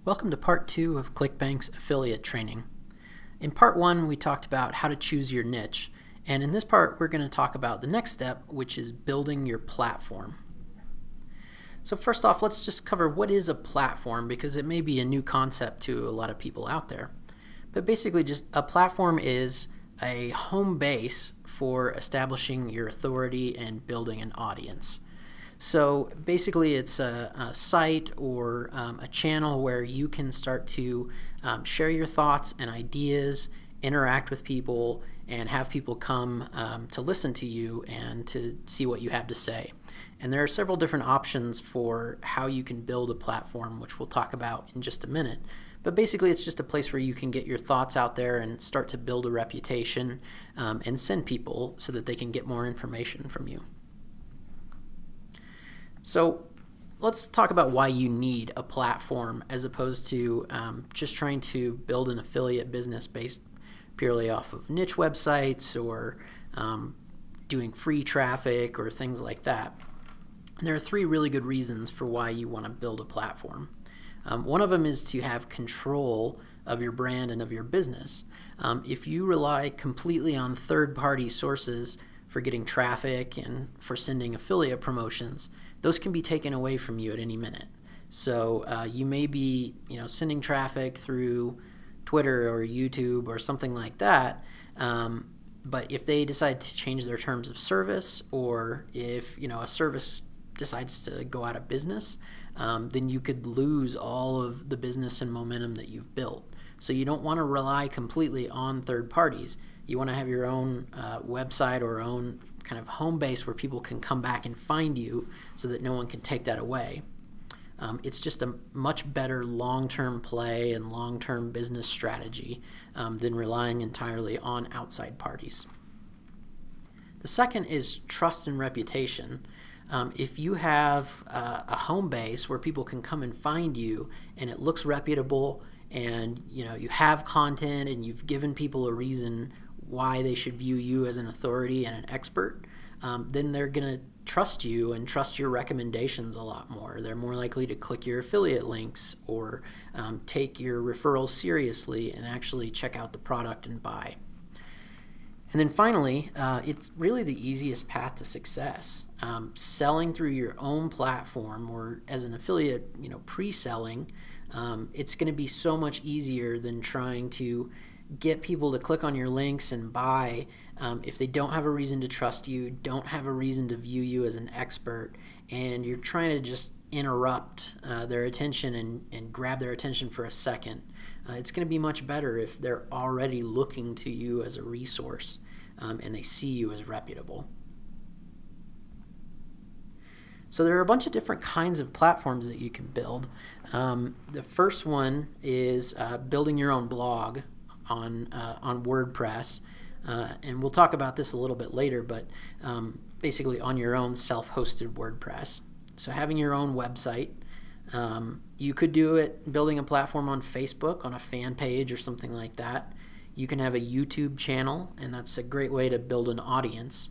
Welcome to part 2 of ClickBank's affiliate training. In part 1, we talked about how to choose your niche, and in this part we're going to talk about the next step, which is building your platform. So first off, let's just cover what is a platform, because it may be a new concept to a lot of people out there. But basically, just a platform is a home base for establishing your authority and building an audience. So basically it's a site or a channel where you can start to share your thoughts and ideas, interact with people, and have people come to listen to you and to see what you have to say. And there are several different options for how you can build a platform, which we'll talk about in just a minute. But basically it's just a place where you can get your thoughts out there and start to build a reputation and send people so that they can get more information from you. So let's talk about why you need a platform as opposed to just trying to build an affiliate business based purely off of niche websites or doing free traffic or things like that. And there are 3 really good reasons for why you want to build a platform. One of them is to have control of your brand and of your business. If you rely completely on third-party sources for getting traffic and for sending affiliate promotions, those can be taken away from you at any minute. So you may be sending traffic through Twitter or YouTube or something like that, but if they decide to change their terms of service, or if a service decides to go out of business, then you could lose all of the business and momentum that you've built. So you don't want to rely completely on third parties. You want to have your own website or own kind of home base where people can come back and find you so that no one can take that away. It's just a much better long-term play and long-term business strategy than relying entirely on outside parties. The second is trust and reputation. If you have a home base where people can come and find you and it looks reputable, and you have content and you've given people a reason why they should view you as an authority and an expert, then they're going to trust you and trust your recommendations a lot more. They're more likely to click your affiliate links or take your referrals seriously and actually check out the product and buy. And then finally, it's really the easiest path to success. Selling through your own platform or as an affiliate, pre-selling, it's going to be so much easier than trying to get people to click on your links and buy if they don't have a reason to trust you, don't have a reason to view you as an expert, and you're trying to just interrupt their attention and grab their attention for a second. It's going to be much better if they're already looking to you as a resource and they see you as reputable. So there are a bunch of different kinds of platforms that you can build. The first one is building your own blog on WordPress, and we'll talk about this a little bit later, but basically on your own self-hosted WordPress. So having your own website. You could do it building a platform on Facebook, on a fan page or something like that. You can have a YouTube channel, and that's a great way to build an audience.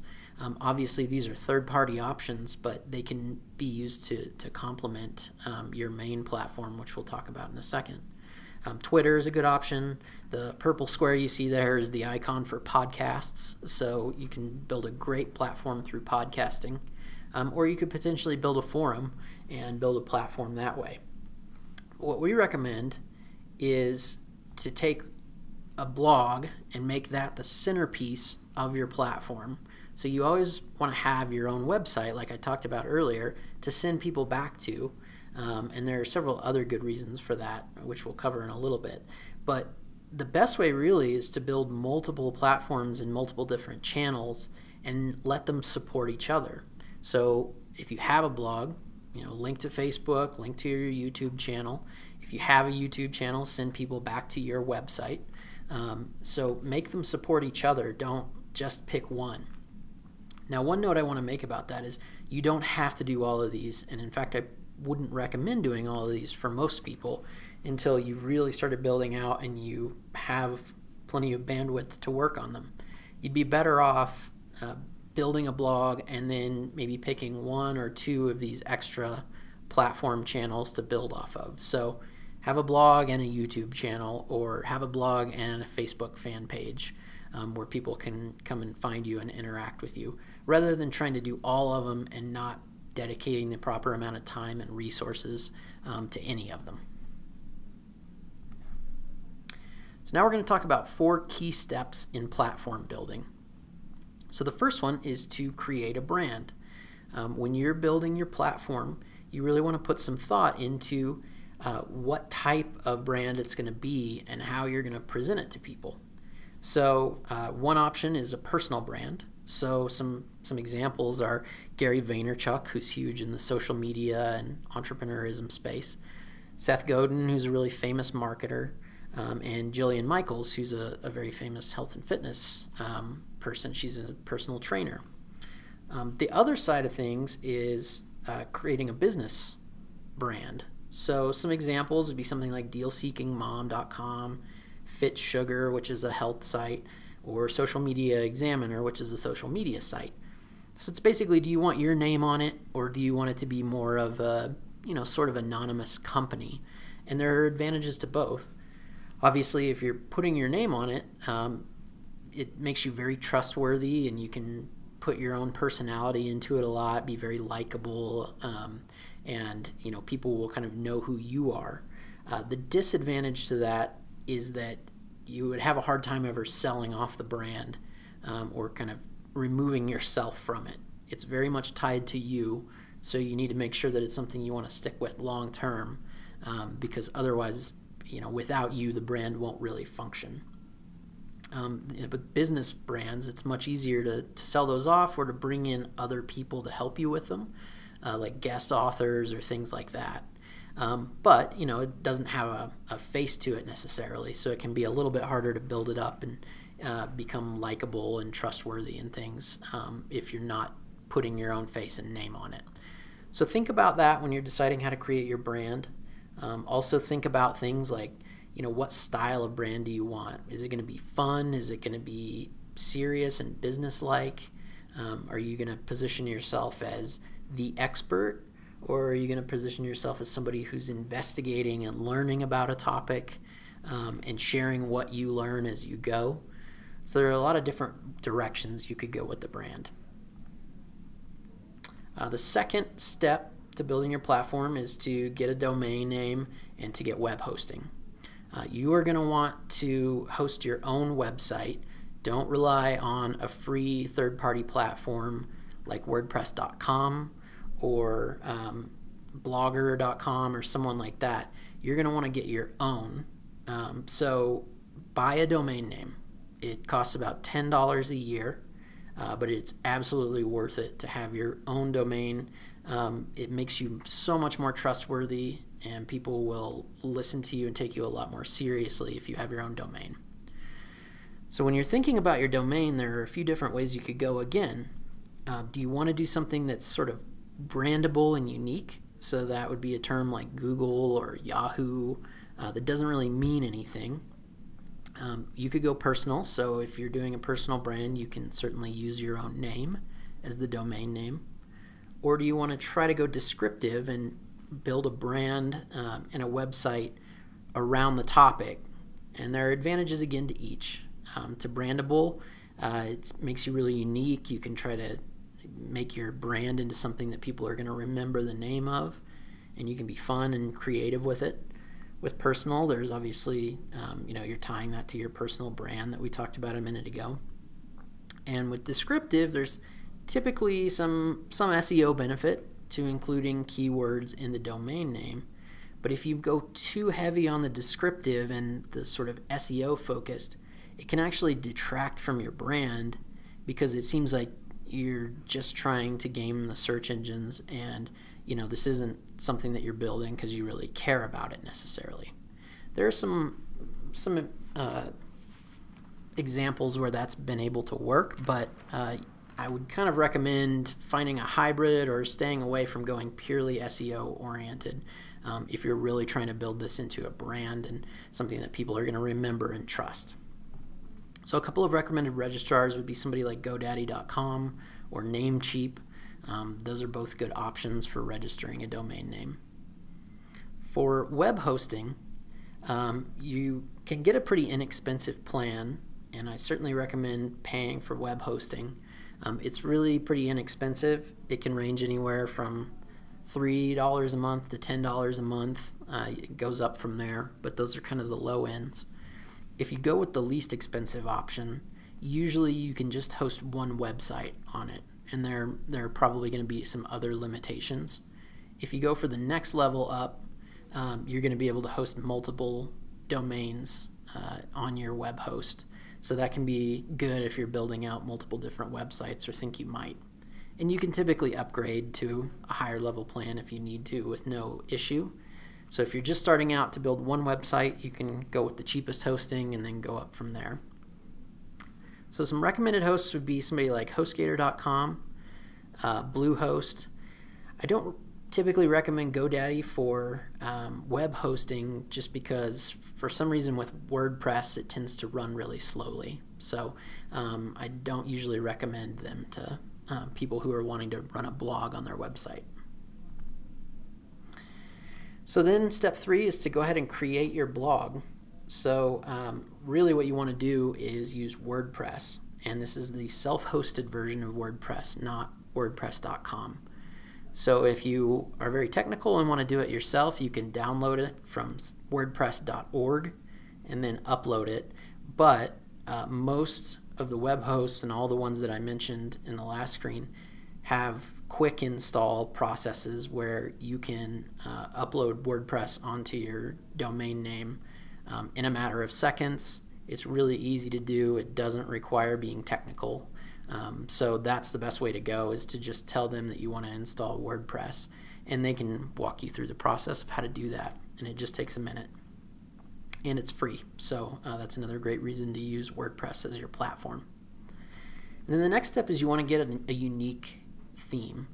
Obviously, these are third-party options, but they can be used to complement your main platform, which we'll talk about in a second. Twitter is a good option. The purple square you see there is the icon for podcasts, so you can build a great platform through podcasting. Or you could potentially build a forum and build a platform that way. What we recommend is to take a blog and make that the centerpiece of your platform. So you always want to have your own website, like I talked about earlier, to send people back to. And there are several other good reasons for that, which we'll cover in a little bit. But the best way really is to build multiple platforms and multiple different channels and let them support each other. So if you have a blog, link to Facebook, link to your YouTube channel. If you have a YouTube channel, send people back to your website. So make them support each other. Don't just pick one. Now, one note I want to make about that is you don't have to do all of these, and in fact, I wouldn't recommend doing all of these for most people until you've really started building out and you have plenty of bandwidth to work on them. You'd be better off building a blog and then maybe picking 1 or 2 of these extra platform channels to build off of. So have a blog and a YouTube channel, or have a blog and a Facebook fan page where people can come and find you and interact with you, rather than trying to do all of them and not dedicating the proper amount of time and resources to any of them. So now we're going to talk about 4 key steps in platform building. So the first one is to create a brand. When you're building your platform, you really want to put some thought into what type of brand it's going to be and how you're going to present it to people. So one option is a personal brand. So some examples are Gary Vaynerchuk, who's huge in the social media and entrepreneurism space, Seth Godin, who's a really famous marketer, and Jillian Michaels, who's a very famous health and fitness person. She's a personal trainer. The other side of things is creating a business brand. So some examples would be something like dealseekingmom.com, Fit Sugar, which is a health site, or Social Media Examiner, which is a social media site. So it's basically, do you want your name on it, or do you want it to be more of a, sort of anonymous company? And there are advantages to both. Obviously, if you're putting your name on it, it makes you very trustworthy, and you can put your own personality into it a lot, be very likable, and people will kind of know who you are. The disadvantage to that is that you would have a hard time ever selling off the brand or kind of removing yourself from it. It's very much tied to you, so you need to make sure that it's something you want to stick with long term, because otherwise, without you, the brand won't really function. With business brands, it's much easier to sell those off or to bring in other people to help you with them, like guest authors or things like that. But it doesn't have a face to it necessarily, so it can be a little bit harder to build it up and become likable and trustworthy and things if you're not putting your own face and name on it. So think about that when you're deciding how to create your brand. Also think about things like, what style of brand do you want? Is it going to be fun? Is it going to be serious and business-like? Are you going to position yourself as the expert? Or are you going to position yourself as somebody who's investigating and learning about a topic and sharing what you learn as you go? So there are a lot of different directions you could go with the brand. The second step to building your platform is to get a domain name and to get web hosting. You are going to want to host your own website. Don't rely on a free third-party platform like WordPress.com or Blogger.com or someone like that. You're going to want to get your own. So buy a domain name. It costs about $10 a year, but it's absolutely worth it to have your own domain. It makes you so much more trustworthy, and people will listen to you and take you a lot more seriously if you have your own domain. So when you're thinking about your domain, there are a few different ways you could go again. Do you want to do something that's sort of brandable and unique? So that would be a term like Google or Yahoo that doesn't really mean anything. You could go personal. So if you're doing a personal brand, you can certainly use your own name as the domain name. Or do you want to try to go descriptive and build a brand and a website around the topic? And there are advantages again to each. To brandable, it makes you really unique. You can try to make your brand into something that people are going to remember the name of, and you can be fun and creative with it. With personal, there's obviously, you're tying that to your personal brand that we talked about a minute ago. And with descriptive, there's typically some SEO benefit to including keywords in the domain name. But if you go too heavy on the descriptive and the sort of SEO focused, it can actually detract from your brand, because it seems like you're just trying to game the search engines, and this isn't something that you're building because you really care about it necessarily. There are some examples where that's been able to work, but I would kind of recommend finding a hybrid or staying away from going purely SEO oriented if you're really trying to build this into a brand and something that people are going to remember and trust. So a couple of recommended registrars would be somebody like GoDaddy.com or Namecheap. Those are both good options for registering a domain name. For web hosting, You can get a pretty inexpensive plan, and I certainly recommend paying for web hosting. It's really pretty inexpensive. It can range anywhere from $3 a month to $10 a month. It goes up from there, but those are kind of the low ends. If you go with the least expensive option, usually you can just host one website on it, and there are probably going to be some other limitations. If you go for the next level up, you're going to be able to host multiple domains on your web host. So that can be good if you're building out multiple different websites or think you might. And you can typically upgrade to a higher level plan if you need to with no issue. So if you're just starting out to build one website, you can go with the cheapest hosting and then go up from there. So some recommended hosts would be somebody like HostGator.com, Bluehost. I don't typically recommend GoDaddy for web hosting just because for some reason with WordPress it tends to run really slowly. So I don't usually recommend them to people who are wanting to run a blog on their website. So then step 3 is to go ahead and create your blog. So really what you want to do is use WordPress, and this is the self-hosted version of WordPress, not WordPress.com. So if you are very technical and want to do it yourself, you can download it from wordpress.org and then upload it. But most of the web hosts and all the ones that I mentioned in the last screen have quick install processes where you can upload WordPress onto your domain name in a matter of seconds. It's really easy to do. It doesn't require being technical. So that's the best way to go, is to just tell them that you want to install WordPress, and they can walk you through the process of how to do that. And it just takes a minute. And it's free. So that's another great reason to use WordPress as your platform. And then the next step is you want to get a unique theme.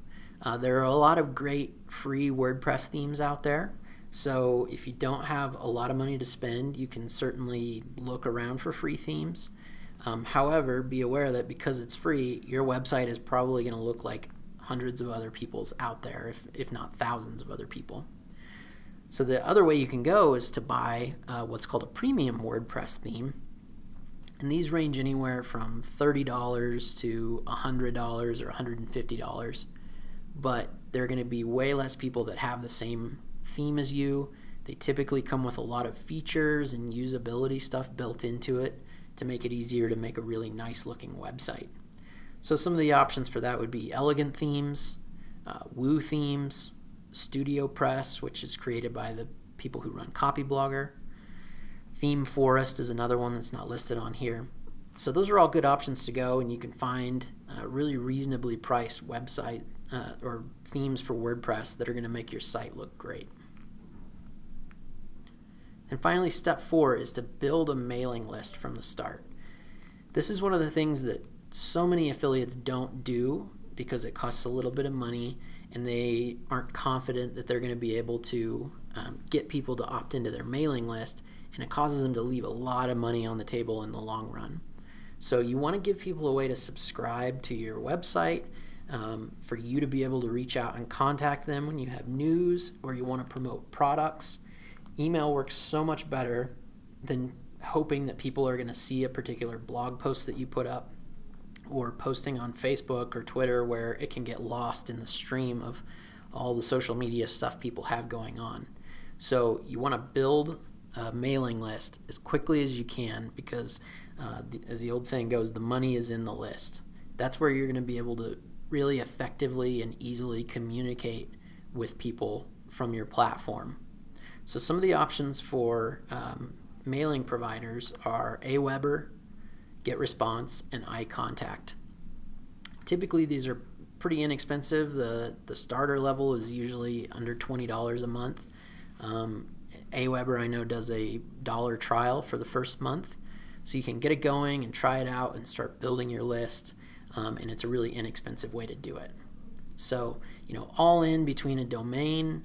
There are a lot of great free WordPress themes out there. So if you don't have a lot of money to spend, you can certainly look around for free themes. However, be aware that because it's free, your website is probably going to look like hundreds of other people's out there, if not thousands of other people. So the other way you can go is to buy what's called a premium WordPress theme. And these range anywhere from $30 to $100 or $150. But there are going to be way less people that have the same theme as you. They typically come with a lot of features and usability stuff built into it to make it easier to make a really nice looking website. So some of the options for that would be elegant themes, Woo themes, Studio Press, which is created by the people who run Copyblogger. Theme Forest is another one that's not listed on here. So those are all good options to go, and you can find really reasonably priced website or themes for WordPress that are going to make your site look great. And finally, step 4 is to build a mailing list from the start. This is one of the things that so many affiliates don't do because it costs a little bit of money and they aren't confident that they're going to be able to get people to opt into their mailing list, and it causes them to leave a lot of money on the table in the long run. So you want to give people a way to subscribe to your website, for you to be able to reach out and contact them when you have news or you want to promote products. Email works so much better than hoping that people are going to see a particular blog post that you put up, or posting on Facebook or Twitter where it can get lost in the stream of all the social media stuff people have going on. So you want to build a mailing list as quickly as you can because, as the old saying goes, the money is in the list. That's where you're going to be able to really effectively and easily communicate with people from your platform. So some of the options for mailing providers are Aweber, GetResponse, and iContact. Typically these are pretty inexpensive. The starter level is usually under $20 a month. Aweber, I know, does a $1 trial for the first month, so you can get it going and try it out and start building your list, and it's a really inexpensive way to do it. So, all in between a domain,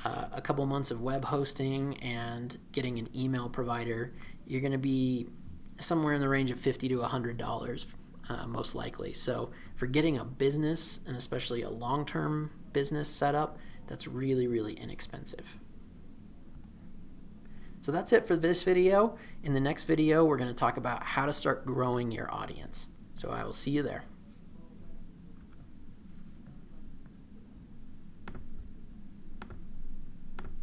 a couple months of web hosting, and getting an email provider, you're going to be somewhere in the range of $50 to $100 most likely. So for getting a business, and especially a long-term business setup, that's really, really inexpensive. So that's it for this video. In the next video, we're going to talk about how to start growing your audience. So I will see you there.